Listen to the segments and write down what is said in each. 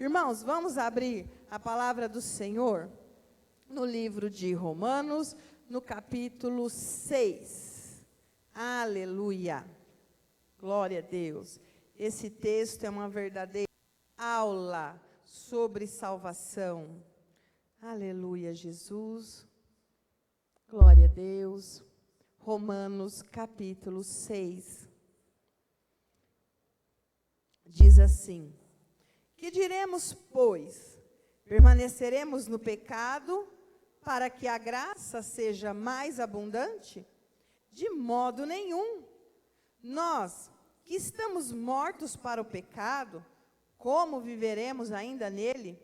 Irmãos, vamos abrir a palavra do Senhor no livro de Romanos, no capítulo 6. Aleluia! Glória a Deus. Esse texto é uma verdadeira aula sobre salvação. Aleluia, Jesus. Glória a Deus. Romanos, capítulo 6. Diz assim: que diremos, pois? Permaneceremos no pecado para que a graça seja mais abundante? De modo nenhum. Nós, que estamos mortos para o pecado, como viveremos ainda nele?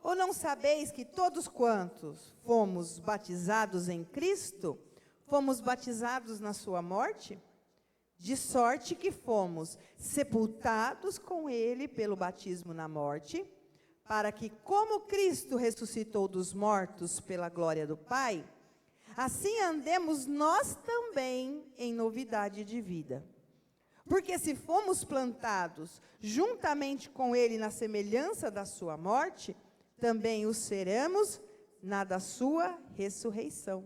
Ou não sabeis que todos quantos fomos batizados em Cristo, fomos batizados na sua morte? De sorte que fomos sepultados com ele pelo batismo na morte, para que, como Cristo ressuscitou dos mortos pela glória do Pai, assim andemos nós também em novidade de vida. Porque se fomos plantados juntamente com ele na semelhança da sua morte, também o seremos na da sua ressurreição.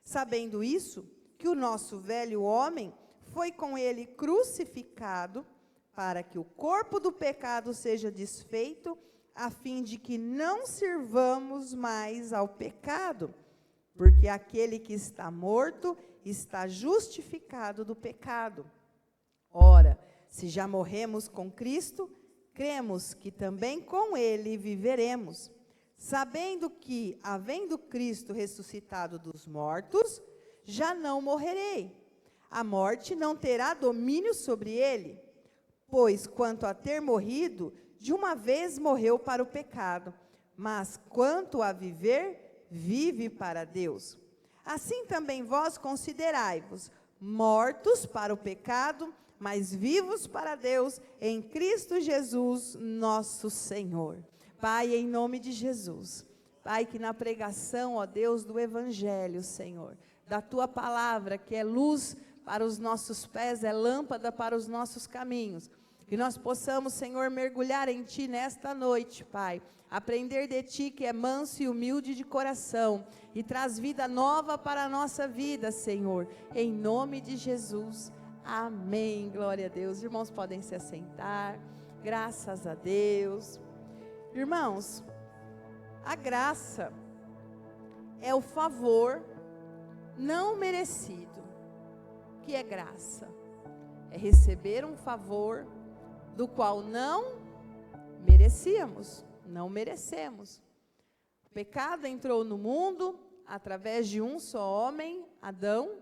Sabendo isso, que o nosso velho homem foi com ele crucificado, para que o corpo do pecado seja desfeito, a fim de que não sirvamos mais ao pecado, porque aquele que está morto está justificado do pecado. Ora, se já morremos com Cristo, cremos que também com ele viveremos, sabendo que, havendo Cristo ressuscitado dos mortos, já não morrerei. A morte não terá domínio sobre ele, pois, quanto a ter morrido, de uma vez morreu para o pecado, mas quanto a viver, vive para Deus. Assim também vós considerai-vos mortos para o pecado, mas vivos para Deus em Cristo Jesus, nosso Senhor. Pai, em nome de Jesus, Pai, que na pregação, ó Deus, do Evangelho, Senhor, da Tua palavra, que é luz para os nossos pés, é lâmpada para os nossos caminhos, que nós possamos, Senhor, mergulhar em Ti nesta noite, Pai, aprender de Ti, que é manso e humilde de coração, e traz vida nova para a nossa vida, Senhor, em nome de Jesus, amém, glória a Deus. Irmãos, podem se assentar, graças a Deus. Irmãos, a graça é o favor não merecido. O que é graça? É receber um favor do qual não merecíamos, não merecemos. O pecado entrou no mundo através de um só homem, Adão,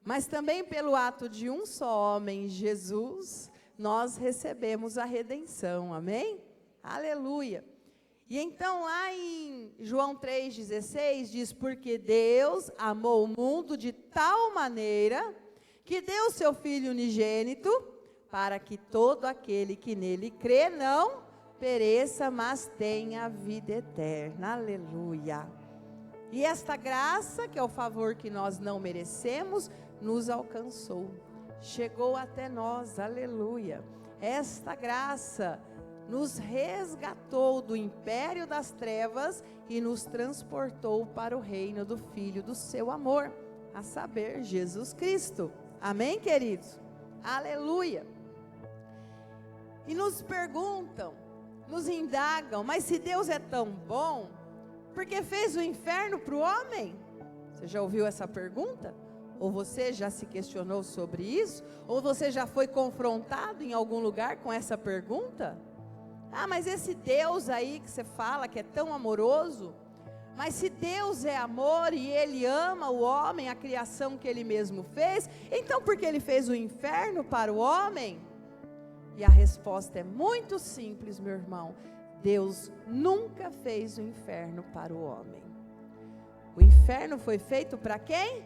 mas também pelo ato de um só homem, Jesus, nós recebemos a redenção, amém? Aleluia! E então lá em João 3,16 diz: porque Deus amou o mundo de tal maneira que deu seu Filho unigênito, para que todo aquele que nele crê não pereça, mas tenha a vida eterna. Aleluia! E esta graça, que é o favor que nós não merecemos, nos alcançou, chegou até nós, aleluia. Esta graça nos resgatou do império das trevas e nos transportou para o reino do Filho do seu amor, a saber, Jesus Cristo. Amém, queridos? Aleluia! E nos perguntam, nos indagam, mas se Deus é tão bom, por que fez o inferno para o homem? Você já ouviu essa pergunta? Ou você já se questionou sobre isso? Ou você já foi confrontado em algum lugar com essa pergunta? Ah, mas esse Deus aí que você fala que é tão amoroso, mas se Deus é amor e Ele ama o homem, a criação que Ele mesmo fez, então por que Ele fez o inferno para o homem? E a resposta é muito simples, meu irmão. Deus nunca fez o inferno para o homem. O inferno foi feito para quem?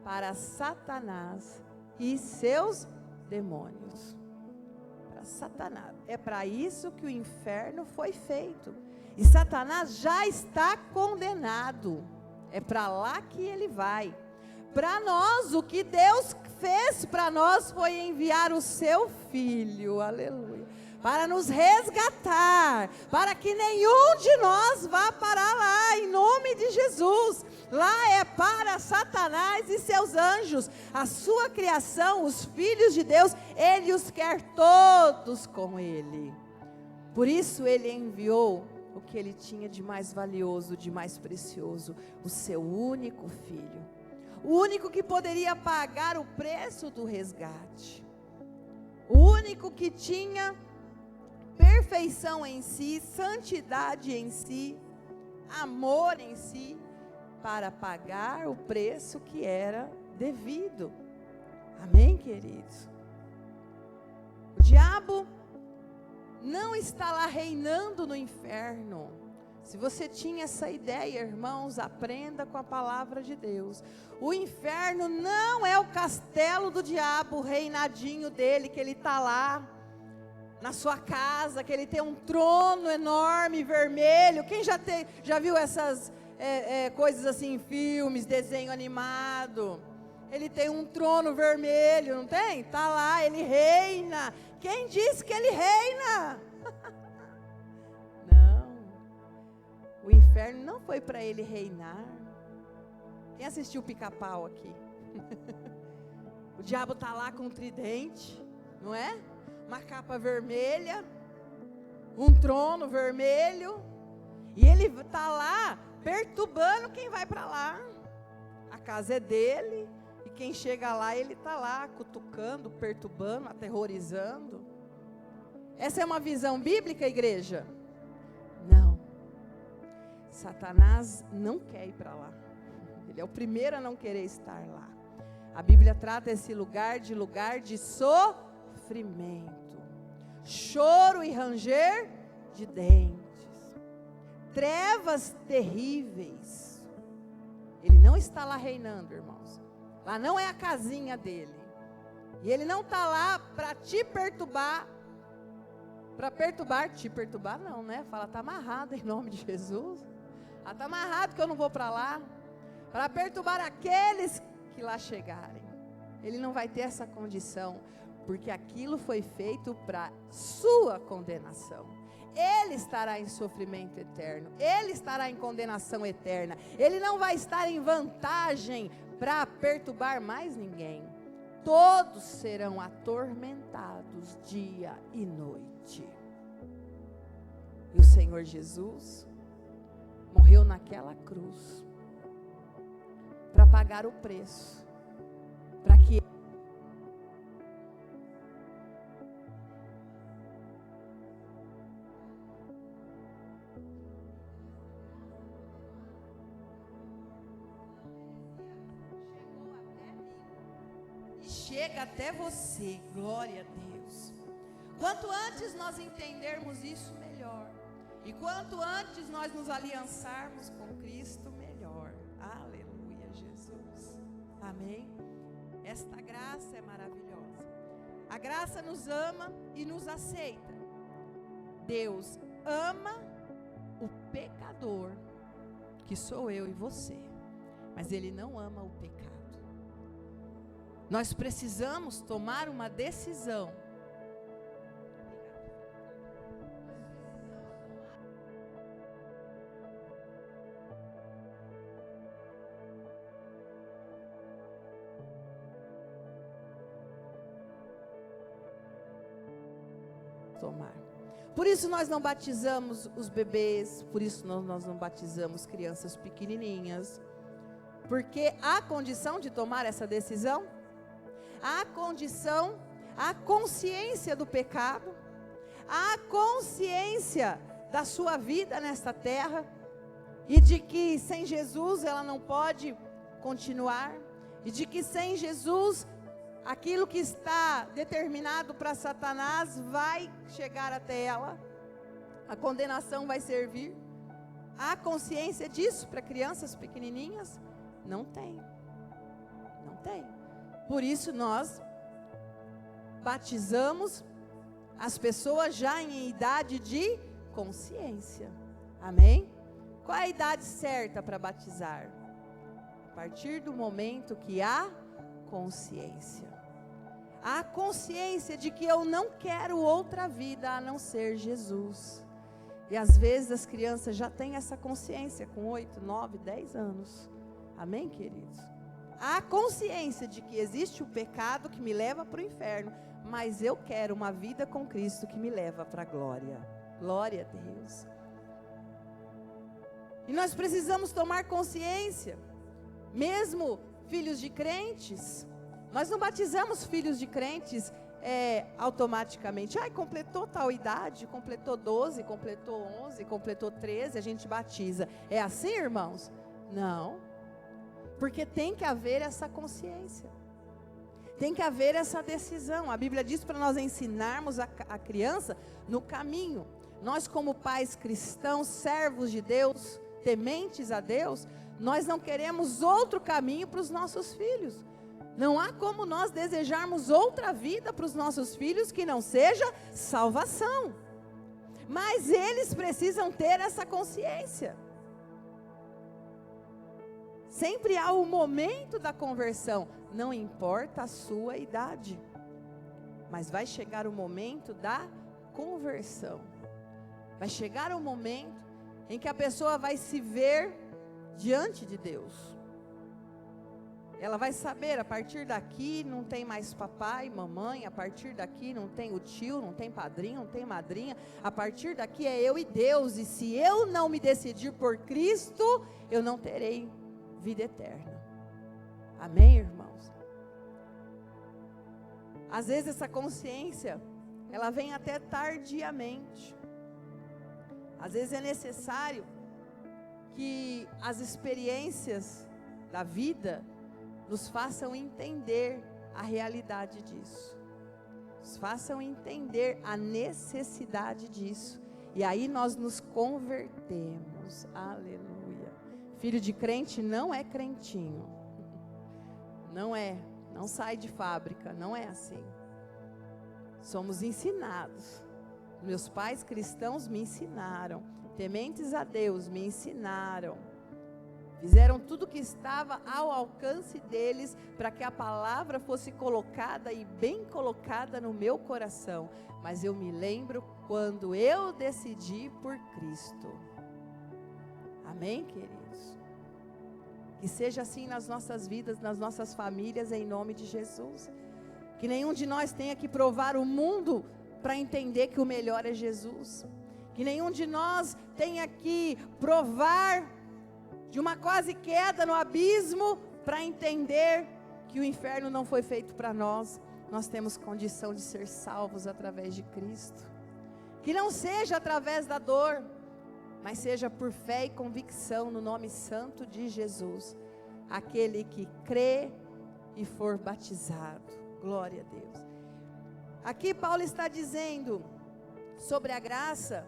Para Satanás e seus demônios. Para Satanás. É para isso que o inferno foi feito. E Satanás já está condenado. É para lá que ele vai. Para nós, o que Deus fez para nós foi enviar o seu Filho, aleluia, para nos resgatar, para que nenhum de nós vá parar lá, em nome de Jesus. Lá é para Satanás e seus anjos, a sua criação, os filhos de Deus, Ele os quer todos com Ele. Por isso Ele enviou o que Ele tinha de mais valioso, de mais precioso, o seu único Filho. O único que poderia pagar o preço do resgate. O único que tinha perfeição em si, santidade em si, amor em si, para pagar o preço que era devido. Amém, queridos? O diabo não está lá reinando no inferno. Se você tinha essa ideia, irmãos, aprenda com a palavra de Deus. O inferno não é o castelo do diabo, o reinadinho dele, que ele está lá na sua casa, que ele tem um trono enorme, vermelho. Quem já viu essas coisas assim em filmes, desenho animado? Ele tem um trono vermelho, não tem? Está lá, ele reina. Quem disse que ele reina? Não. O inferno não foi para ele reinar. Quem assistiu Pica-Pau aqui? O diabo está lá com um tridente, não é? Uma capa vermelha, um trono vermelho, e ele está lá perturbando quem vai para lá. A casa é dele, e quem chega lá, ele está lá cutucando, perturbando, aterrorizando. Essa é uma visão bíblica, igreja? Não. Satanás não quer ir para lá. Ele é o primeiro a não querer estar lá. A Bíblia trata esse lugar de sofrimento, choro e ranger de dentes, trevas terríveis. Ele não está lá reinando, irmãos. Lá não é a casinha dele. E ele não está lá para te perturbar. Te perturbar não, né? Fala, está amarrado em nome de Jesus. Está amarrado que eu não vou para lá. Para perturbar aqueles que lá chegarem. Ele não vai ter essa condição, porque aquilo foi feito para sua condenação. Ele estará em sofrimento eterno, ele estará em condenação eterna. Ele não vai estar em vantagem para perturbar mais ninguém. Todos serão atormentados dia e noite. E o Senhor Jesus morreu naquela cruz para pagar o preço, para que chega até você, glória a Deus. Quanto antes nós entendermos isso, melhor. E quanto antes nós nos aliançarmos com Cristo, melhor. Aleluia, Jesus. Amém? Esta graça é maravilhosa. A graça nos ama e nos aceita. Deus ama o pecador, que sou eu e você. Mas Ele não ama o pecado. Nós precisamos tomar uma decisão. Tomar. Por isso nós não batizamos os bebês, por isso nós não batizamos crianças pequenininhas. Porque há condição de tomar essa decisão? Há condição, há consciência do pecado, há consciência da sua vida nesta terra, e de que sem Jesus ela não pode continuar, e de que sem Jesus aquilo que está determinado para Satanás vai chegar até ela, a condenação vai servir. Há consciência disso para crianças pequenininhas? Não tem, não tem. Por isso nós batizamos as pessoas já em idade de consciência. Amém? Qual é a idade certa para batizar? A partir do momento que há consciência. a consciência de que eu não quero outra vida a não ser Jesus. E às vezes as crianças já têm essa consciência com 8, 9, 10 anos. Amém, queridos? A consciência de que existe o pecado que me leva para o inferno, mas eu quero uma vida com Cristo que me leva para a glória. Glória a Deus. E nós precisamos tomar consciência, mesmo filhos de crentes, nós não batizamos filhos de crentes automaticamente. Completou tal idade, completou 12, completou 11, completou 13, a gente batiza. É assim, irmãos? Não. Porque tem que haver essa consciência. Tem que haver essa decisão. A Bíblia diz para nós ensinarmos a criança no caminho. Nós, como pais cristãos, servos de Deus, tementes a Deus, nós não queremos outro caminho para os nossos filhos. Não há como nós desejarmos outra vida para os nossos filhos que não seja salvação. Mas eles precisam ter essa consciência. Sempre há o momento da conversão, não importa a sua idade, mas vai chegar o momento da conversão. Vai chegar o momento em que a pessoa vai se ver diante de Deus. Ela vai saber, a partir daqui não tem mais papai, mamãe, a partir daqui não tem o tio, não tem padrinho, não tem madrinha, a partir daqui é eu e Deus, e se eu não me decidir por Cristo, eu não terei vida eterna. Amém, irmãos? Às vezes essa consciência, ela vem até tardiamente. Às vezes é necessário que as experiências da vida nos façam entender a realidade disso, nos façam entender a necessidade disso, e aí nós nos convertemos. Aleluia. Filho de crente não é crentinho, não sai de fábrica, não é assim. Somos ensinados. Meus pais cristãos me ensinaram, tementes a Deus me ensinaram, fizeram tudo que estava ao alcance deles para que a palavra fosse colocada e bem colocada no meu coração. Mas eu me lembro quando eu decidi por Cristo. Amém, queridos? Que seja assim nas nossas vidas, nas nossas famílias, em nome de Jesus. Que nenhum de nós tenha que provar o mundo para entender que o melhor é Jesus. Que nenhum de nós tenha que provar de uma quase queda no abismo para entender que o inferno não foi feito para nós. Nós temos condição de ser salvos através de Cristo. Que não seja através da dor, mas seja por fé e convicção no nome santo de Jesus. Aquele que crê e for batizado. Glória a Deus. Aqui Paulo está dizendo sobre a graça,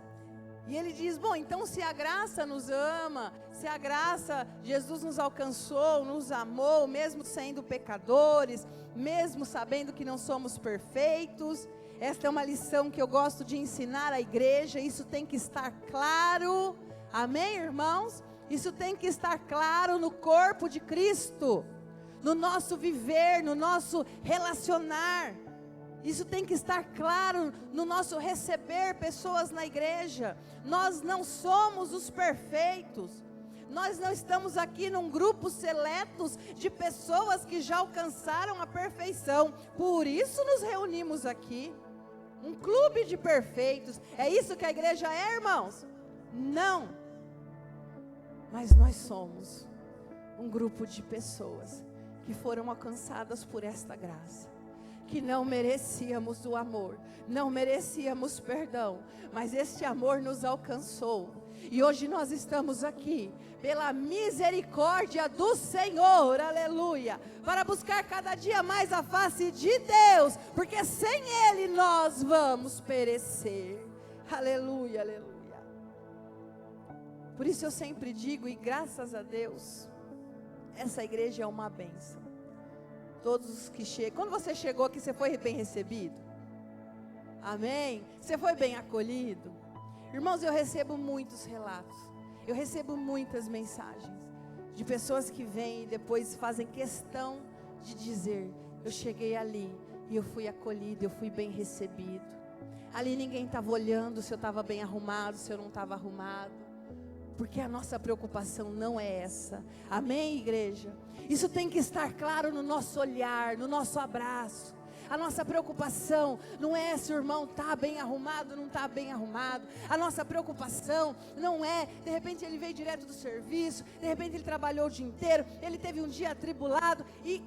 e ele diz, bom, então se a graça nos ama, se a graça, Jesus nos alcançou, nos amou, mesmo sendo pecadores, mesmo sabendo que não somos perfeitos, esta é uma lição que eu gosto de ensinar à igreja, isso tem que estar claro, amém, irmãos? Isso tem que estar claro no corpo de Cristo, no nosso viver, no nosso relacionar. Isso tem que estar claro no nosso receber pessoas na igreja. Nós não somos os perfeitos. Nós não estamos aqui num grupo seletos de pessoas que já alcançaram a perfeição. Por isso nos reunimos aqui. Um clube de perfeitos. É isso que a igreja é, irmãos? Não. Mas nós somos um grupo de pessoas que foram alcançadas por esta graça. Que não merecíamos o amor, não merecíamos perdão, mas este amor nos alcançou, e hoje nós estamos aqui, pela misericórdia do Senhor, aleluia, para buscar cada dia mais a face de Deus, porque sem Ele nós vamos perecer, aleluia, aleluia. Por isso eu sempre digo, e graças a Deus, essa igreja é uma bênção. Todos os que chegam, quando você chegou aqui, você foi bem recebido? Amém? Você foi bem acolhido? Irmãos, eu recebo muitos relatos, eu recebo muitas mensagens, de pessoas que vêm e depois fazem questão de dizer, eu cheguei ali, E eu fui acolhido, eu fui bem recebido. Ali ninguém estava olhando se eu estava bem arrumado, se eu não estava arrumado. Porque a nossa preocupação não é essa. Amém, igreja? Isso tem que estar claro no nosso olhar, no nosso abraço. A nossa preocupação não é se o irmão está bem arrumado ou não está bem arrumado. A nossa preocupação não é, de repente ele veio direto do serviço, de repente ele trabalhou o dia inteiro, ele teve um dia atribulado. E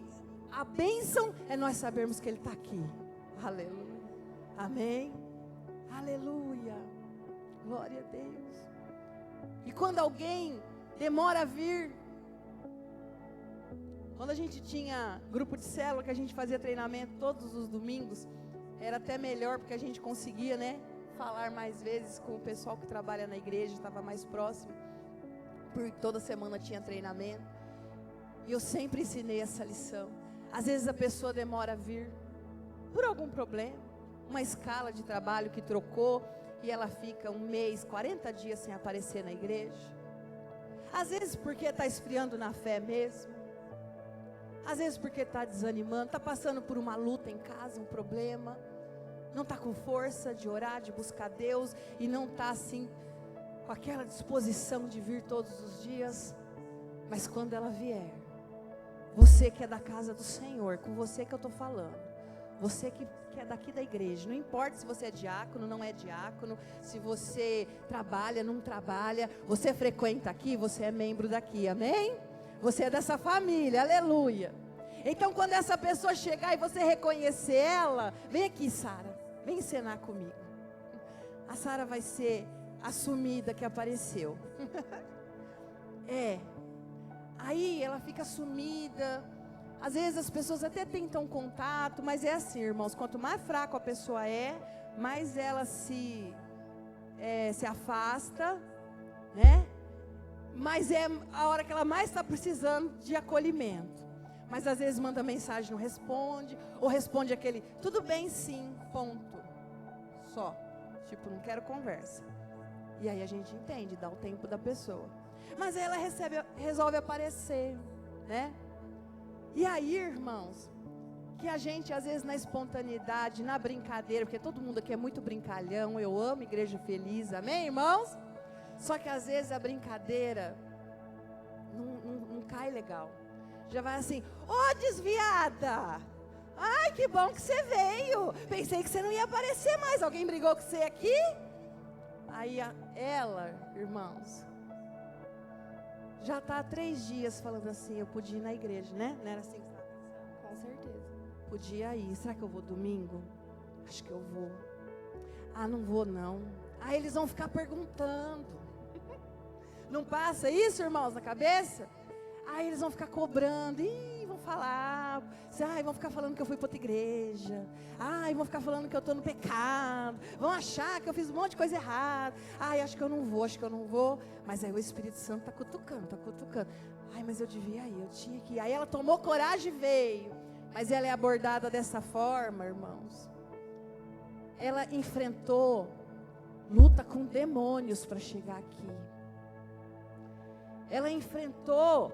a bênção é nós sabermos que ele está aqui. Aleluia. Amém. Aleluia. Glória a Deus. E quando alguém demora a vir, quando a gente tinha grupo de célula, que a gente fazia treinamento todos os domingos, era até melhor, porque a gente conseguia, né, falar mais vezes com o pessoal que trabalha na igreja, estava mais próximo, porque toda semana tinha treinamento, e eu sempre ensinei essa lição. Às vezes a pessoa demora a vir, por algum problema, uma escala de trabalho que trocou, e ela fica 1 mês, 40 dias sem aparecer na igreja. Às vezes porque está esfriando na fé mesmo. Às vezes porque está desanimando, está passando por uma luta em casa, um problema. Não está com força de orar, de buscar Deus. E não está assim, com aquela disposição de vir todos os dias. Mas quando ela vier, você que é da casa do Senhor, com você que eu estou falando. Você que é daqui da igreja, não importa se você é diácono, não é diácono, se você trabalha, não trabalha, você frequenta aqui, você é membro daqui, amém? Você é dessa família, aleluia. Então quando essa pessoa chegar e você reconhecer ela, vem aqui, Sara, vem encenar comigo. A Sara vai ser a sumida que apareceu. Aí ela fica sumida. Às vezes as pessoas até tentam contato, mas é assim, irmãos, quanto mais fraco a pessoa é, mais ela se afasta, né? Mas é a hora que ela mais está precisando de acolhimento. Mas às vezes manda mensagem, não responde, ou responde aquele, tudo bem sim, ponto. Só, tipo, não quero conversa. E aí a gente entende, dá o tempo da pessoa. Mas aí ela resolve aparecer, né? E aí, irmãos, que a gente às vezes na espontaneidade, na brincadeira, porque todo mundo aqui é muito brincalhão, eu amo igreja feliz, amém, irmãos? Só que às vezes a brincadeira não cai legal. Já vai assim, desviada, ai que bom que você veio, pensei que você não ia aparecer mais, alguém brigou com você aqui? Aí ela, irmãos, já está há 3 dias falando assim, eu podia ir na igreja, né? Não era assim que você estava pensando? Com certeza. Podia ir, será que eu vou domingo? Acho que eu vou. Não vou não. Aí eles vão ficar perguntando. Não passa isso, irmãos, na cabeça? Aí eles vão ficar cobrando, vão falar, vão ficar falando que eu fui para outra igreja, vão ficar falando que eu estou no pecado, vão achar que eu fiz um monte de coisa errada, acho que eu não vou, mas aí o Espírito Santo está cutucando, mas eu devia ir, eu tinha que ir. Aí ela tomou coragem e veio, mas ela é abordada dessa forma, irmãos, ela enfrentou luta com demônios para chegar aqui. Ela enfrentou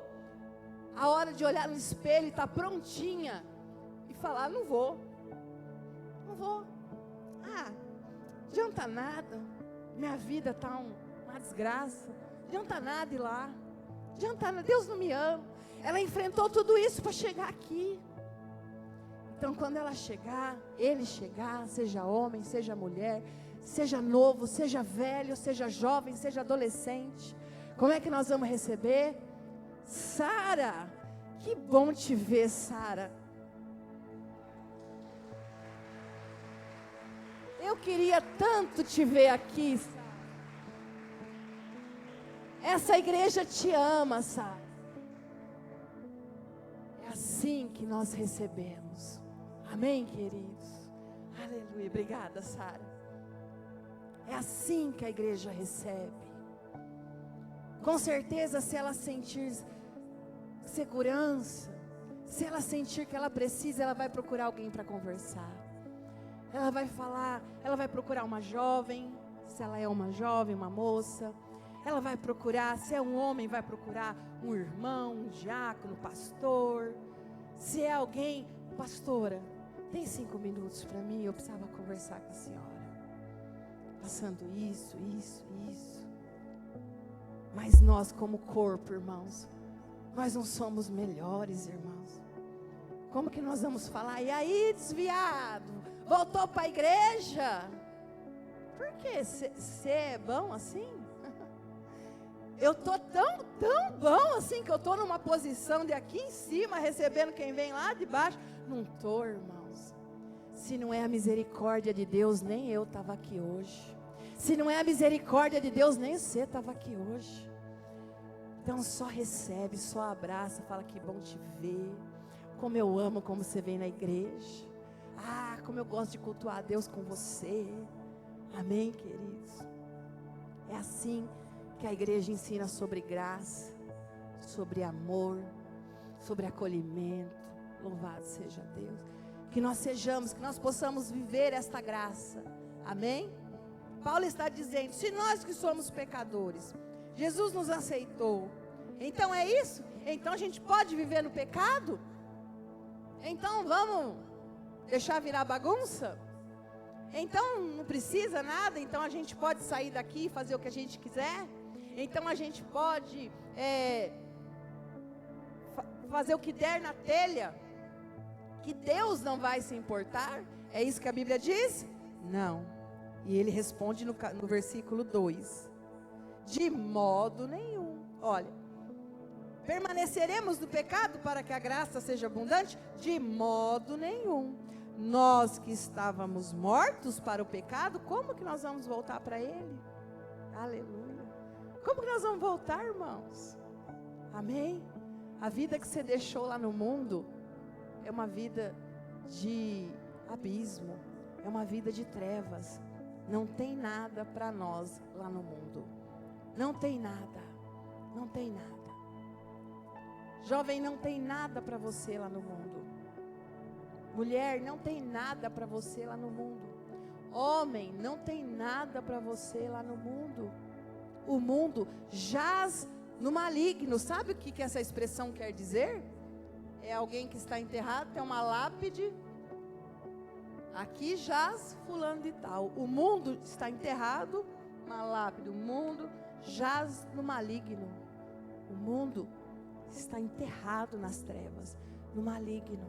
a hora de olhar no espelho e estar prontinha e falar, não vou, adianta nada, minha vida está uma desgraça, adianta nada ir lá, adianta nada, Deus não me ama. Ela enfrentou tudo isso para chegar aqui. Então quando ela chegar, ele chegar, seja homem, seja mulher, seja novo, seja velho, seja jovem, seja adolescente, como é que nós vamos receber? Sara, que bom te ver, Sara. Eu queria tanto te ver aqui, Sara. Essa igreja te ama, Sara. É assim que nós recebemos. Amém, queridos? Aleluia, obrigada, Sara. É assim que a igreja recebe. Com certeza, se ela sentir segurança, se ela sentir que ela precisa, ela vai procurar alguém para conversar. Ela vai falar, ela vai procurar uma jovem, se ela é uma jovem, uma moça. Ela vai procurar, se é um homem, vai procurar um irmão, um diácono, pastor. Se é alguém, pastora, tem 5 minutos para mim? Eu precisava conversar com a senhora. Passando isso. Mas nós como corpo, irmãos, nós não somos melhores, irmãos. Como que nós vamos falar? E aí, desviado, voltou para a igreja? Por quê? Você é bom assim? Eu estou tão bom assim, que eu estou numa posição de aqui em cima, recebendo quem vem lá de baixo. Não estou, irmãos. Se não é a misericórdia de Deus, nem eu estava aqui hoje. Se não é a misericórdia de Deus, nem você estava aqui hoje. Então só recebe, só abraça, fala que bom te ver. Como eu amo como você vem na igreja. Ah, como eu gosto de cultuar a Deus com você. Amém, queridos? É assim que a igreja ensina sobre graça, sobre amor, sobre acolhimento. Louvado seja Deus. Que nós sejamos, que nós possamos viver esta graça. Amém? Paulo está dizendo, se nós que somos pecadores, Jesus nos aceitou, então é isso? Então a gente pode viver no pecado? Então vamos deixar virar bagunça? Então não precisa nada, então a gente pode sair daqui e fazer o que a gente quiser? Então a gente pode fazer o que der na telha? Que Deus não vai se importar? É isso que a Bíblia diz? Não. E ele responde no versículo 2. De modo nenhum. Olha, permaneceremos no pecado para que a graça seja abundante? De modo nenhum. Nós que estávamos mortos para o pecado, como que nós vamos voltar para ele? Aleluia. Como que nós vamos voltar, irmãos? Amém? A vida que você deixou lá no mundo é uma vida de abismo, é uma vida de trevas. Não tem nada para nós lá no mundo. Não tem nada. Não tem nada. Jovem, não tem nada para você lá no mundo. Mulher, não tem nada para você lá no mundo. Homem, não tem nada para você lá no mundo. O mundo jaz no maligno. Sabe o que essa expressão quer dizer? É alguém que está enterrado, tem uma lápide. Aqui jaz fulano de tal. O mundo está enterrado, uma lápide. O mundo jaz no maligno. O mundo está enterrado nas trevas, no maligno.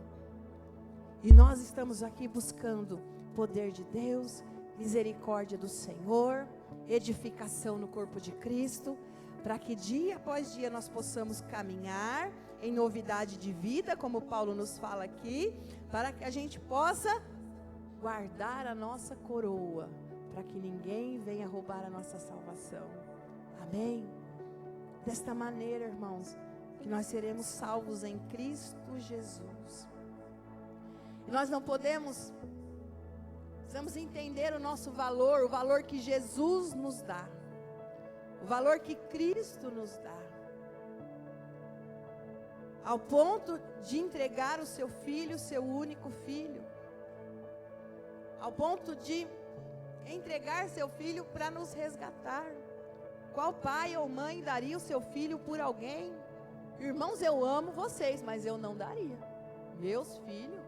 E nós estamos aqui buscando poder de Deus, misericórdia do Senhor, edificação no corpo de Cristo, para que dia após dia nós possamos caminhar em novidade de vida, como Paulo nos fala aqui, para que a gente possa guardar a nossa coroa, para que ninguém venha roubar a nossa salvação. Amém? Desta maneira, irmãos, que nós seremos salvos em Cristo Jesus. E nós não precisamos entender o nosso valor, o valor que Jesus nos dá, o valor que Cristo nos dá, ao ponto de entregar o seu filho, o seu único filho, ao ponto de entregar seu filho para nos resgatar. Qual pai ou mãe daria o seu filho por alguém? Irmãos, eu amo vocês, mas eu não daria. Meus filhos,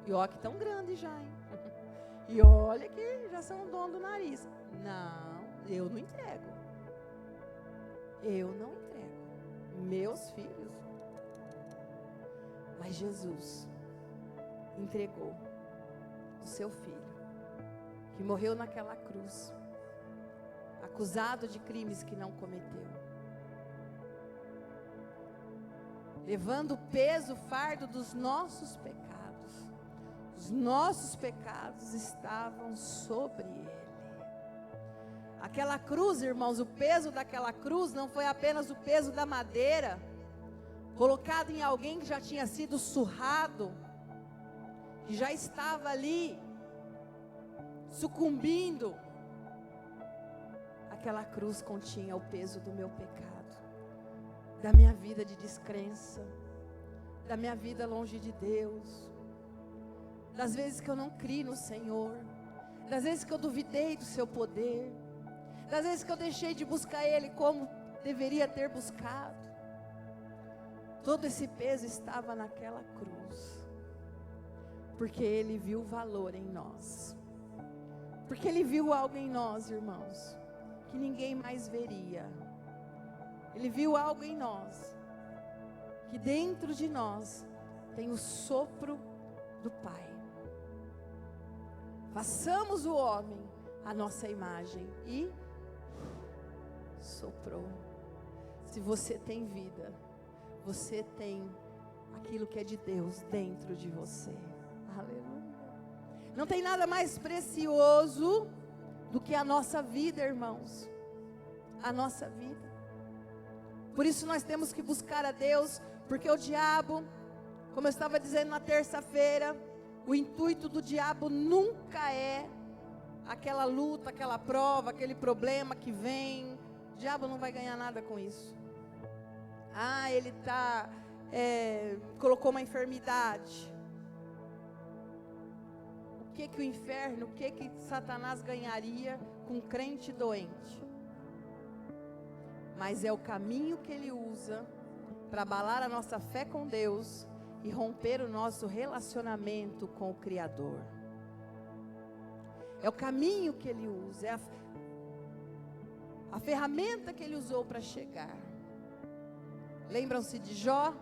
e olha que tão grande já, hein? E olha que já são dono do nariz. Não, eu não entrego. Eu não entrego. Meus filhos. Mas Jesus entregou o seu filho, que morreu naquela cruz, acusado de crimes que não cometeu, levando o peso, o fardo dos nossos pecados. Os nossos pecados estavam sobre ele. Aquela cruz, irmãos, o peso daquela cruz não foi apenas o peso da madeira, colocado em alguém que já tinha sido surrado, que já estava ali, sucumbindo. Aquela cruz continha o peso do meu pecado, da minha vida de descrença, da minha vida longe de Deus, das vezes que eu não criei no Senhor, das vezes que eu duvidei do seu poder, das vezes que eu deixei de buscar Ele como deveria ter buscado. Todo esse peso estava naquela cruz. Porque Ele viu valor em nós. Porque Ele viu algo em nós, irmãos, que ninguém mais veria. Ele viu algo em nós, que dentro de nós tem o sopro do Pai. Façamos o homem a nossa imagem. E soprou. Se você tem vida, você tem aquilo que é de Deus dentro de você. Aleluia. Não tem nada mais precioso do que a nossa vida, irmãos. A nossa vida. Por isso nós temos que buscar a Deus, porque o diabo, como eu estava dizendo na terça-feira, o intuito do diabo nunca é aquela luta, aquela prova, aquele problema que vem. O diabo não vai ganhar nada com isso. Ele colocou uma enfermidade. O que o inferno, o que Satanás ganharia com um crente doente? Mas é o caminho que ele usa para abalar a nossa fé com Deus e romper o nosso relacionamento com o Criador. É o caminho que ele usa, é a ferramenta que ele usou para chegar. Lembram-se de Jó?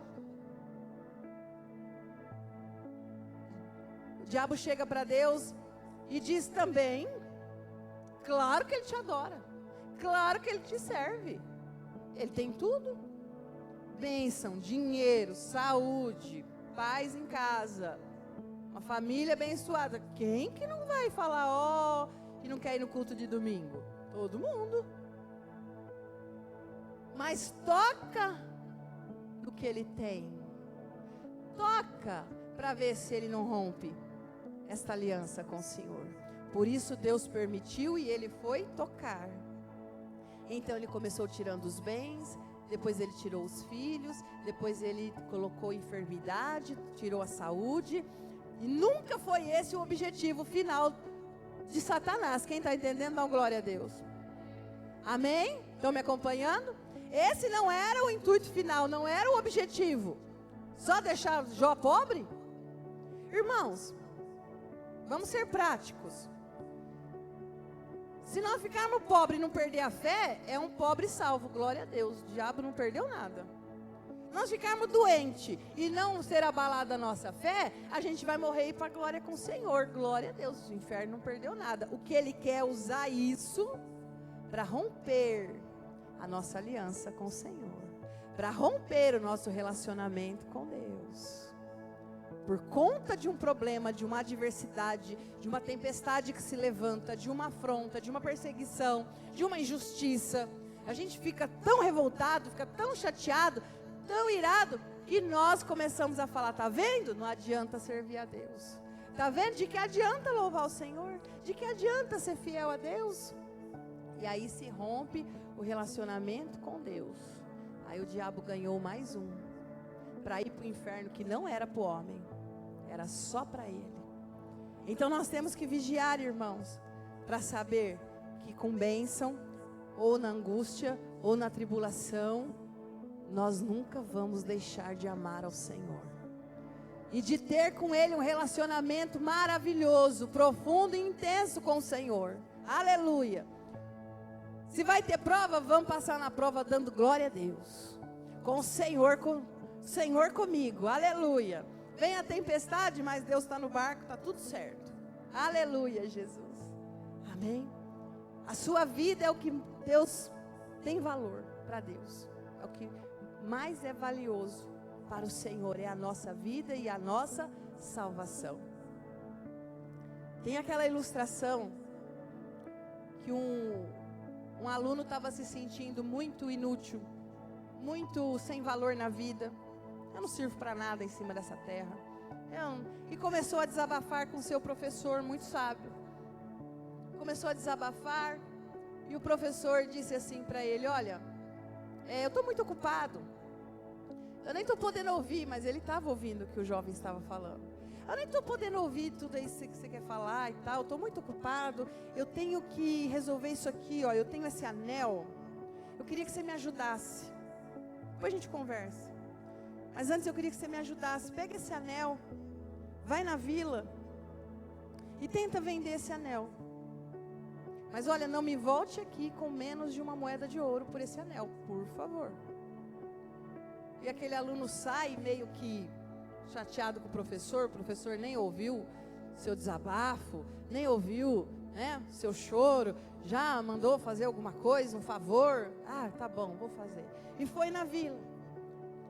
O diabo chega para Deus e diz também: claro que ele te adora, claro que ele te serve, ele tem tudo, bênção, dinheiro, saúde, paz em casa, uma família abençoada. Quem que não vai falar, que não quer ir no culto de domingo? Todo mundo. Mas toca no que ele tem, toca para ver se ele não rompe esta aliança com o Senhor. Por isso Deus permitiu e ele foi tocar. Então ele começou tirando os bens, depois ele tirou os filhos, depois ele colocou enfermidade, tirou a saúde. E nunca foi esse o objetivo final de Satanás. Quem está entendendo, dá uma glória a Deus. Amém? Estão me acompanhando? Esse não era o intuito final, não era o objetivo. Só deixar Jó pobre? Irmãos, vamos ser práticos. Se nós ficarmos pobres e não perder a fé, é um pobre salvo, glória a Deus. O diabo não perdeu nada. Nós ficarmos doentes e não ser abalada a nossa fé, a gente vai morrer e ir para a glória com o Senhor. Glória a Deus, o inferno não perdeu nada. O que ele quer é usar isso para romper a nossa aliança com o Senhor, para romper o nosso relacionamento com Deus. Por conta de um problema, de uma adversidade, de uma tempestade que se levanta, de uma afronta, de uma perseguição, de uma injustiça, a gente fica tão revoltado, fica tão chateado, tão irado, que nós começamos a falar: tá vendo? Não adianta servir a Deus. Tá vendo? De que adianta louvar o Senhor? De que adianta ser fiel a Deus? E aí se rompe o relacionamento com Deus. Aí o diabo ganhou mais um, para ir para o inferno, que não era para o homem, era só para ele. Então nós temos que vigiar, irmãos, para saber que com bênção, ou na angústia, ou na tribulação, nós nunca vamos deixar de amar ao Senhor. E de ter com Ele um relacionamento maravilhoso, profundo e intenso com o Senhor. Aleluia. Se vai ter prova, vamos passar na prova dando glória a Deus. Com o Senhor comigo. Aleluia. Vem a tempestade, mas Deus está no barco, está tudo certo. Aleluia, Jesus. Amém. A sua vida é o que Deus tem valor para Deus. É o que mais é valioso para o Senhor. É a nossa vida e a nossa salvação. Tem aquela ilustração que um aluno estava se sentindo muito inútil, muito sem valor na vida. Eu não sirvo para nada em cima dessa terra. E começou a desabafar com seu professor, muito sábio. Começou a desabafar, e o professor disse assim para ele: olha, eu estou muito ocupado, eu nem estou podendo ouvir, mas ele estava ouvindo o que o jovem estava falando. Eu nem estou podendo ouvir tudo isso que você quer falar e tal, eu estou muito ocupado, eu tenho que resolver isso aqui, eu tenho esse anel, eu queria que você me ajudasse, depois a gente conversa. Mas antes eu queria que você me ajudasse. Pega esse anel, vai na vila e tenta vender esse anel. Mas olha, não me volte aqui com menos de uma moeda de ouro por esse anel, por favor. E aquele aluno sai meio que chateado com o professor nem ouviu seu desabafo, nem ouviu, né, seu choro, já mandou fazer alguma coisa, um favor. Ah, tá bom, vou fazer. E foi na vila.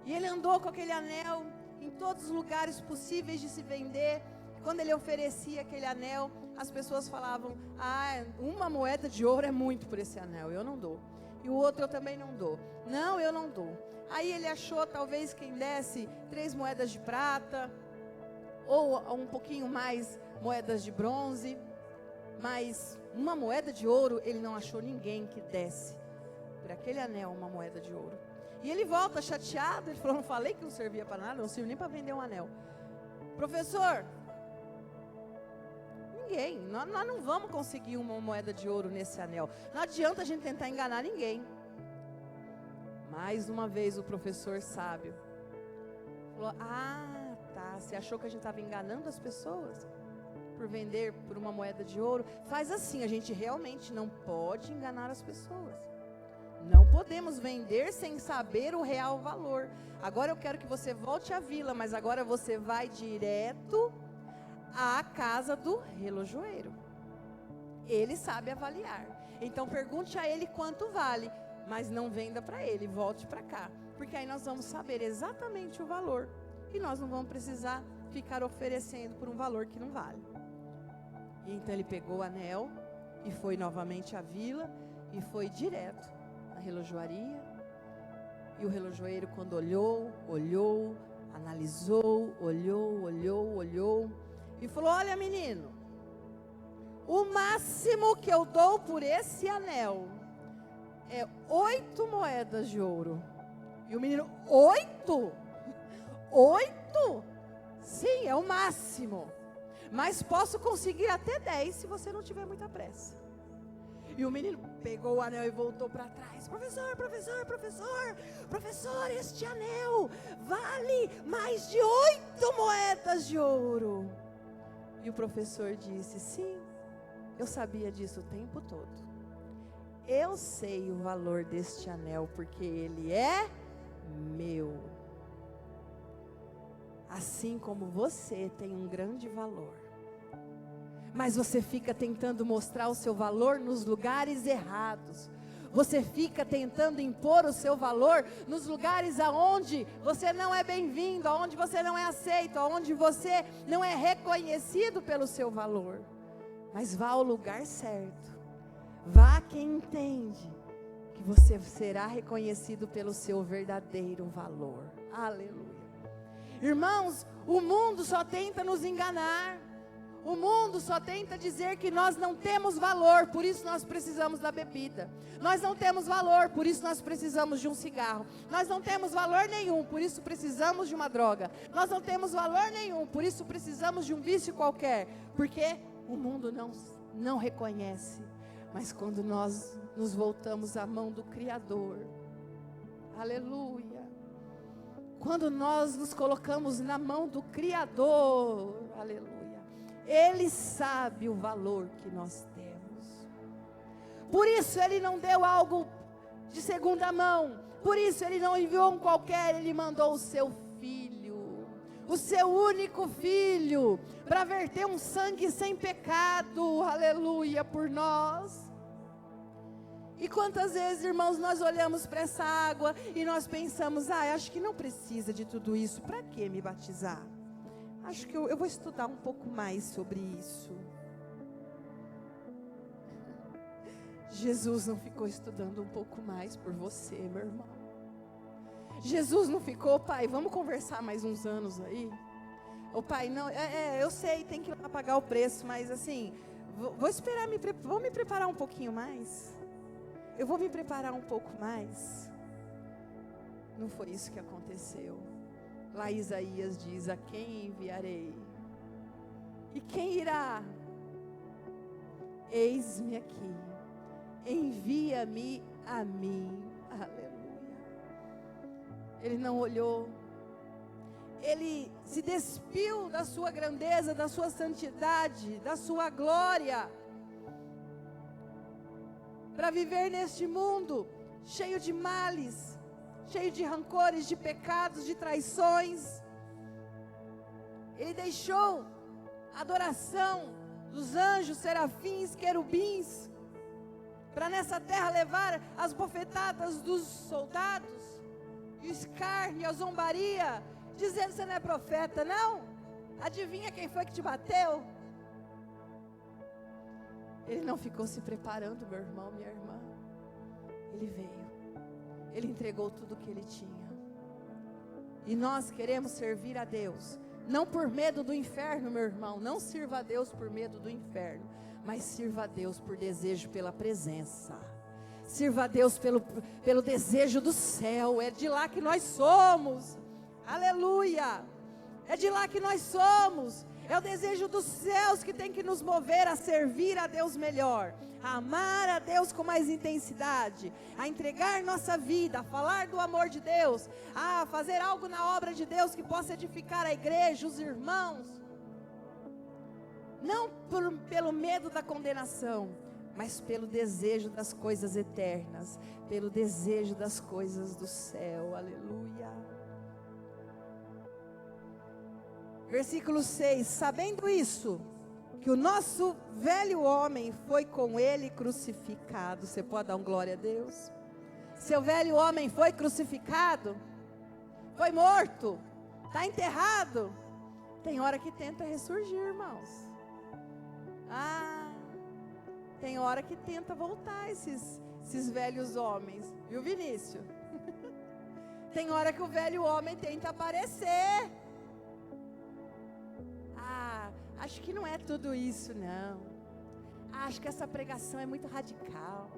E ele andou com aquele anel em todos os lugares possíveis de se vender. Quando ele oferecia aquele anel, as pessoas falavam: ah, uma moeda de ouro é muito por esse anel, eu não dou. E o outro eu também não dou. Não, eu não dou. Aí ele achou talvez quem desse 3 moedas de prata, ou um pouquinho mais moedas de bronze, mas uma moeda de ouro ele não achou ninguém que desse por aquele anel uma moeda de ouro. E ele volta chateado, ele falou: não falei que não servia para nada, não serviu nem para vender um anel. Professor, ninguém, nós não vamos conseguir uma moeda de ouro nesse anel. Não adianta a gente tentar enganar ninguém. Mais uma vez o professor sábio falou: ah, tá, você achou que a gente estava enganando as pessoas por vender por uma moeda de ouro? Faz assim, a gente realmente não pode enganar as pessoas. Não podemos vender sem saber o real valor. Agora eu quero que você volte à vila, mas agora você vai direto à casa do relojoeiro. Ele sabe avaliar. Então pergunte a ele quanto vale, mas não venda para ele, volte para cá. Porque aí nós vamos saber exatamente o valor. E nós não vamos precisar ficar oferecendo por um valor que não vale. E então ele pegou o anel e foi novamente à vila e foi direto na relojoaria. E o relojoeiro, quando olhou, analisou, olhou e falou: olha, menino, o máximo que eu dou por esse anel é 8 moedas de ouro. E o menino: 8? 8? Sim, é o máximo. Mas posso conseguir até 10 se você não tiver muita pressa. E o menino pegou o anel e voltou para trás: professor, este anel vale mais de 8 moedas de ouro. E o professor disse: sim, eu sabia disso o tempo todo. Eu sei o valor deste anel porque ele é meu. Assim como você tem um grande valor. Mas você fica tentando mostrar o seu valor nos lugares errados. Você fica tentando impor o seu valor nos lugares aonde você não é bem-vindo, aonde você não é aceito, aonde você não é reconhecido pelo seu valor. Mas vá ao lugar certo. Vá quem entende que você será reconhecido pelo seu verdadeiro valor. Aleluia. Irmãos, o mundo só tenta nos enganar. O mundo só tenta dizer que nós não temos valor, por isso nós precisamos da bebida. Nós não temos valor, por isso nós precisamos de um cigarro. Nós não temos valor nenhum, por isso precisamos de uma droga. Nós não temos valor nenhum, por isso precisamos de um vício qualquer. Porque o mundo não reconhece. Mas quando nós nos voltamos à mão do Criador, aleluia. Quando nós nos colocamos na mão do Criador, aleluia. Ele sabe o valor que nós temos. Por isso Ele não deu algo de segunda mão. Por isso Ele não enviou um qualquer. Ele mandou o seu Filho, o seu único Filho, para verter um sangue sem pecado, aleluia, por nós. E quantas vezes, irmãos, nós olhamos para essa água e nós pensamos: acho que não precisa de tudo isso, para que me batizar? Acho que eu vou estudar um pouco mais sobre isso. Jesus não ficou estudando um pouco mais por você, meu irmão. Jesus não ficou: pai, vamos conversar mais uns anos aí? Ô pai, não, eu sei, tem que ir lá pagar o preço, mas assim, vou esperar, vou me preparar um pouquinho mais. Eu vou me preparar um pouco mais. Não foi isso que aconteceu. Lá Isaías diz: a quem enviarei? E quem irá? Eis-me aqui, envia-me a mim. Aleluia. Ele não olhou, ele se despiu da sua grandeza, da sua santidade, da sua glória, para viver neste mundo cheio de males, cheio de rancores, de pecados, de traições. Ele deixou a adoração dos anjos, serafins, querubins, para nessa terra levar as bofetadas dos soldados, e o escárnio, a zombaria, dizendo: você não é profeta, não? Adivinha quem foi que te bateu? Ele não ficou se preparando, meu irmão, minha irmã. Ele veio, ele entregou tudo o que ele tinha. E nós queremos servir a Deus, não por medo do inferno, meu irmão. Não sirva a Deus por medo do inferno, mas sirva a Deus por desejo pela presença. Sirva a Deus pelo desejo do céu. É de lá que nós somos. Aleluia! É de lá que nós somos. É o desejo dos céus que tem que nos mover a servir a Deus melhor, a amar a Deus com mais intensidade, a entregar nossa vida, a falar do amor de Deus, a fazer algo na obra de Deus que possa edificar a igreja, os irmãos. Não pelo medo da condenação, mas pelo desejo das coisas eternas, pelo desejo das coisas do céu. Aleluia. Versículo 6, sabendo isso, que o nosso velho homem foi com ele crucificado. Você pode dar um glória a Deus? Seu velho homem foi crucificado, foi morto, está enterrado. Tem hora que tenta ressurgir, irmãos. Tem hora que tenta voltar esses velhos homens, viu, Vinícius? Tem hora que o velho homem tenta aparecer. Acho que não é tudo isso, não. Acho que essa pregação é muito radical.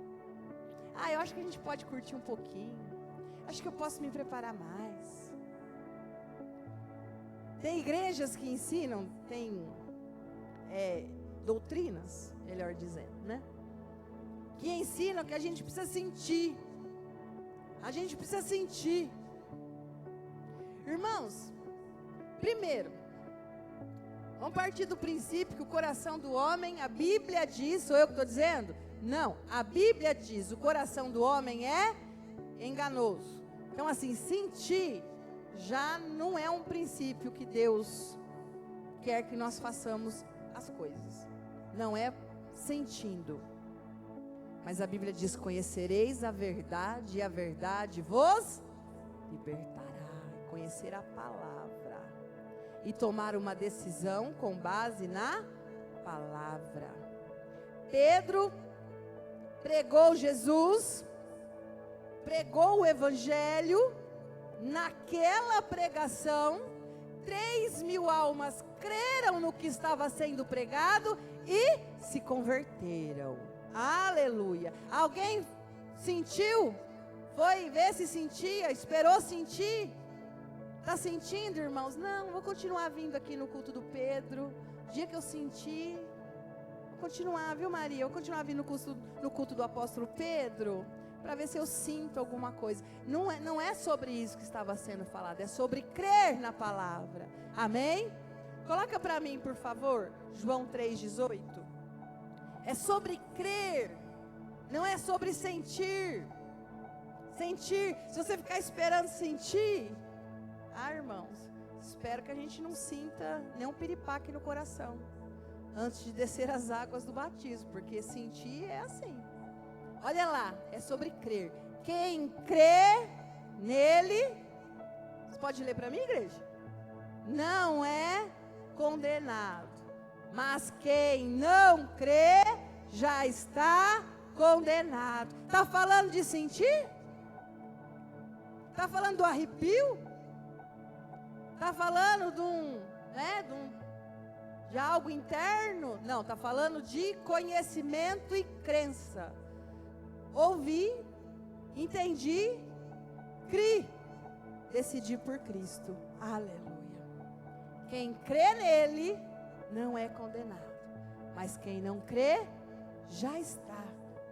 Eu acho que a gente pode curtir um pouquinho. Acho que eu posso me preparar mais. Tem igrejas que ensinam, tem doutrinas, melhor dizendo, né? Que ensinam que a gente precisa sentir. A gente precisa sentir. Irmãos, primeiro, vamos partir do princípio que o coração do homem, a Bíblia diz, sou eu que estou dizendo? Não, a Bíblia diz, o coração do homem é enganoso. Então assim, sentir já não é um princípio que Deus quer que nós façamos as coisas. Não é sentindo. Mas a Bíblia diz, conhecereis a verdade e a verdade vos libertará. Conhecer a palavra. E tomar uma decisão com base na palavra. Pedro pregou Jesus, pregou o evangelho. Naquela pregação, 3.000 almas creram no que estava sendo pregado e se converteram. Aleluia! Alguém sentiu? Foi ver se sentia? Esperou sentir? Está sentindo, irmãos? Não, vou continuar vindo aqui no culto do Pedro. Dia que eu sentir, vou continuar, viu, Maria? Eu vou continuar vindo no culto do apóstolo Pedro, para ver se eu sinto alguma coisa. Não é sobre isso que estava sendo falado, é sobre crer na palavra. Amém? Coloca para mim, por favor, João 3,18. É sobre crer, não é sobre sentir. Sentir, se você ficar esperando sentir, irmãos, espero que a gente não sinta nenhum piripaque no coração antes de descer as águas do batismo, porque sentir é assim. Olha lá, é sobre crer. Quem crê nele, você pode ler para mim, igreja? Não é condenado, mas quem não crê já está condenado. Está falando de sentir? Está falando do arrepio? Está falando de algo interno? Não, está falando de conhecimento e crença. Ouvi, entendi, criei, decidi por Cristo. Aleluia. Quem crê nele não é condenado, mas quem não crê já está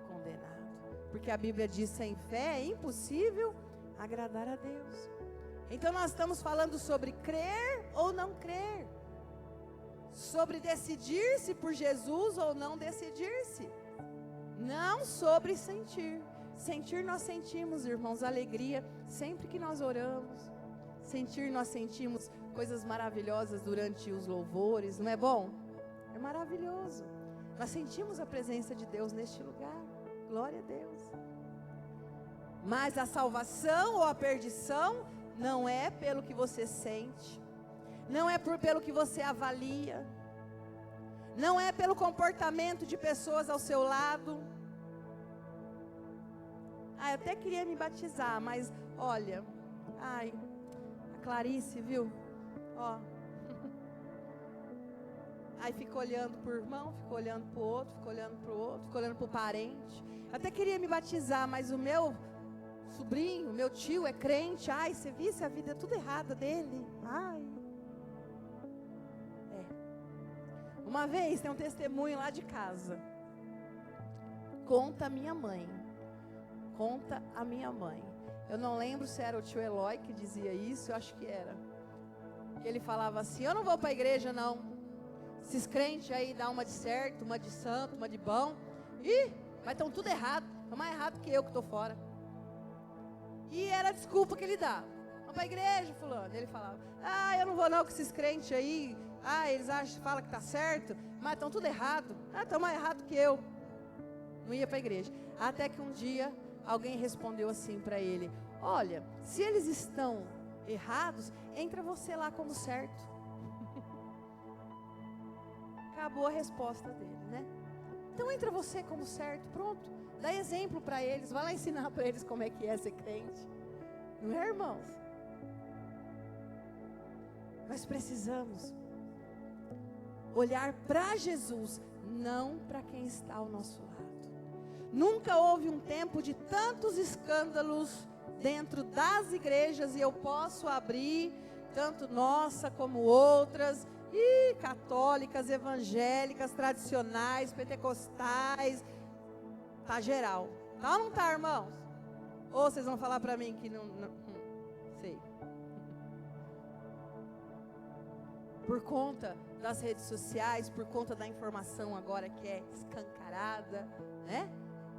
condenado. Porque a Bíblia diz: sem fé é impossível agradar a Deus. Então nós estamos falando sobre crer ou não crer, sobre decidir-se por Jesus ou não decidir-se, não sobre sentir. Sentir nós sentimos, irmãos, alegria sempre que nós oramos. Sentir nós sentimos coisas maravilhosas durante os louvores, não é bom? É maravilhoso. Nós sentimos a presença de Deus neste lugar, glória a Deus. Mas a salvação ou a perdição não é pelo que você sente, não é pelo que você avalia, não é pelo comportamento de pessoas ao seu lado. Eu até queria me batizar, mas olha, a Clarice, viu? Ó. Aí fica olhando para o irmão, fica olhando para o outro, fica olhando para o outro, fica olhando para o parente. Até queria me batizar, mas o meu sobrinho, meu tio é crente. Ai, você visse a vida tudo errada dele. Ai. Uma vez tem um testemunho lá de casa. Conta a minha mãe. Eu não lembro se era o tio Eloy que dizia isso, eu acho que era. Ele falava assim: eu não vou para a igreja não. Esses crentes aí dão uma de certo, uma de santo, uma de bom. Mas estão tudo errado. Estão mais errado que eu que estou fora. E era a desculpa que ele dava. Vamos para a igreja, fulano. Ele falava: eu não vou não com esses crentes aí. Eles falam que está certo, mas estão tudo errado. Estão mais errado que eu. Não ia para a igreja. Até que um dia alguém respondeu assim para ele: olha, se eles estão errados, entra você lá como certo. Acabou a resposta dele, né? Então entra você como certo, pronto. Dá exemplo para eles, vai lá ensinar para eles como é que é ser crente. Não é, irmãos? Nós precisamos olhar para Jesus, não para quem está ao nosso lado. Nunca houve um tempo de tantos escândalos dentro das igrejas, e eu posso abrir, tanto nossa como outras, católicas, evangélicas, tradicionais, pentecostais, tá geral. Tá ou não tá, irmãos? Ou vocês vão falar para mim que não sei. Por conta das redes sociais, por conta da informação agora que é escancarada, né?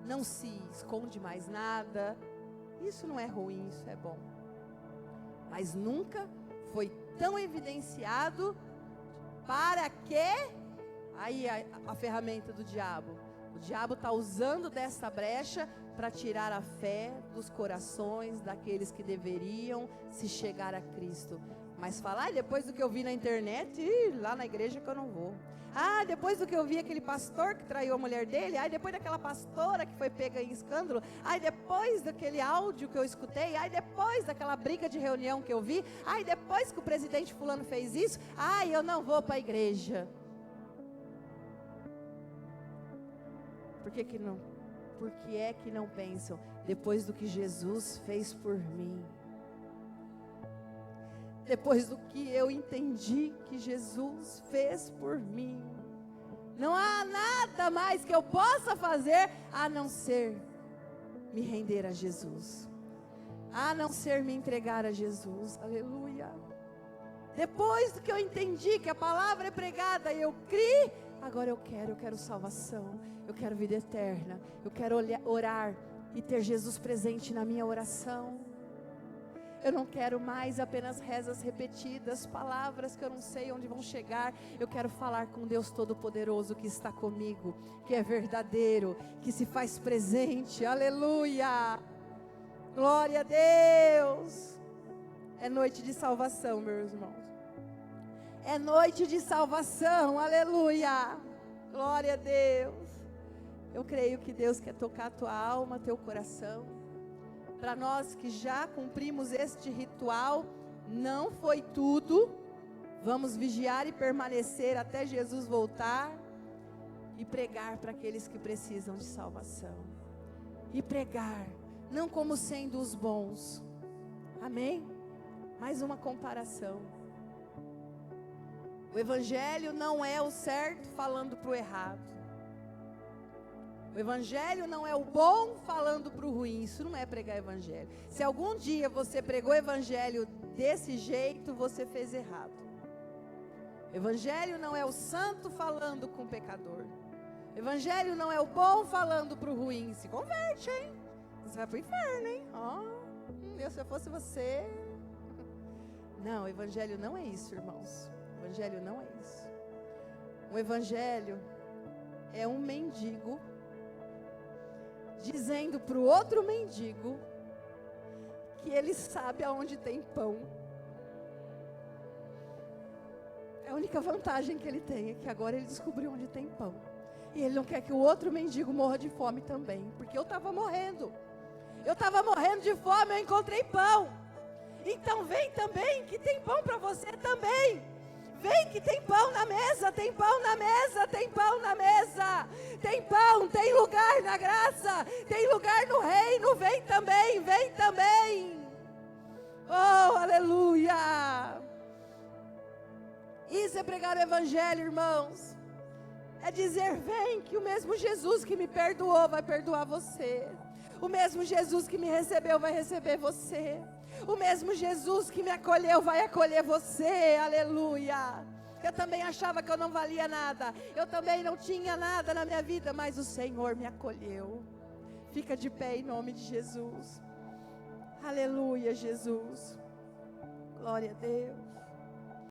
Não se esconde mais nada. Isso não é ruim, isso é bom. Mas nunca foi tão evidenciado para que... Aí a ferramenta do diabo. O diabo está usando dessa brecha para tirar a fé dos corações daqueles que deveriam se chegar a Cristo. Mas falar, depois do que eu vi na internet, lá na igreja que eu não vou. Depois do que eu vi aquele pastor que traiu a mulher dele, depois daquela pastora que foi pega em escândalo, depois daquele áudio que eu escutei, depois daquela briga de reunião que eu vi, depois que o presidente fulano fez isso, eu não vou para a igreja. Por que não? Por que é que não pensam? Depois do que Jesus fez por mim. Depois do que eu entendi que Jesus fez por mim, não há nada mais que eu possa fazer a não ser me render a Jesus, a não ser me entregar a Jesus. Aleluia. Depois do que eu entendi que a palavra é pregada e eu criei, agora eu quero salvação, eu quero vida eterna, eu quero orar e ter Jesus presente na minha oração. Eu não quero mais apenas rezas repetidas, palavras que eu não sei onde vão chegar. Eu quero falar com Deus Todo-Poderoso que está comigo, que é verdadeiro, que se faz presente. Aleluia! Glória a Deus! É noite de salvação, meus irmãos. É noite de salvação, aleluia! Glória a Deus! Eu creio que Deus quer tocar a tua alma, teu coração. Para nós que já cumprimos este ritual, não foi tudo. Vamos vigiar e permanecer até Jesus voltar e pregar para aqueles que precisam de salvação. E pregar, não como sendo os bons. Amém? Mais uma comparação. O evangelho não é o certo falando para o errado. O O evangelho não é o bom falando para o ruim. Isso não é pregar evangelho. Se algum dia você pregou evangelho desse jeito, você fez errado. O evangelho não é o santo falando com o pecador. O evangelho não é o bom falando para o ruim. Se converte, hein? Você vai para o inferno, hein? Se eu fosse você... Não, o evangelho não é isso, irmãos. O evangelho não é isso. O evangelho é um mendigo dizendo para o outro mendigo que ele sabe aonde tem pão. A única vantagem que ele tem é que agora ele descobriu onde tem pão. E ele não quer que o outro mendigo morra de fome também. Porque eu estava morrendo. Eu estava morrendo de fome, eu encontrei pão. Então vem também, que tem pão para você também. Vem que tem pão na mesa, tem pão na mesa, tem pão na mesa. Tem pão, tem lugar na graça, tem lugar no reino. Vem também, vem também. Oh, aleluia. Isso é pregar o evangelho, irmãos. É dizer, vem, que o mesmo Jesus que me perdoou vai perdoar você. O mesmo Jesus que me recebeu vai receber você. O mesmo Jesus que me acolheu vai acolher você, aleluia. Eu também achava que eu não valia nada. Eu também não tinha nada na minha vida, mas o Senhor me acolheu. Fica de pé em nome de Jesus. Aleluia, Jesus. Glória a Deus.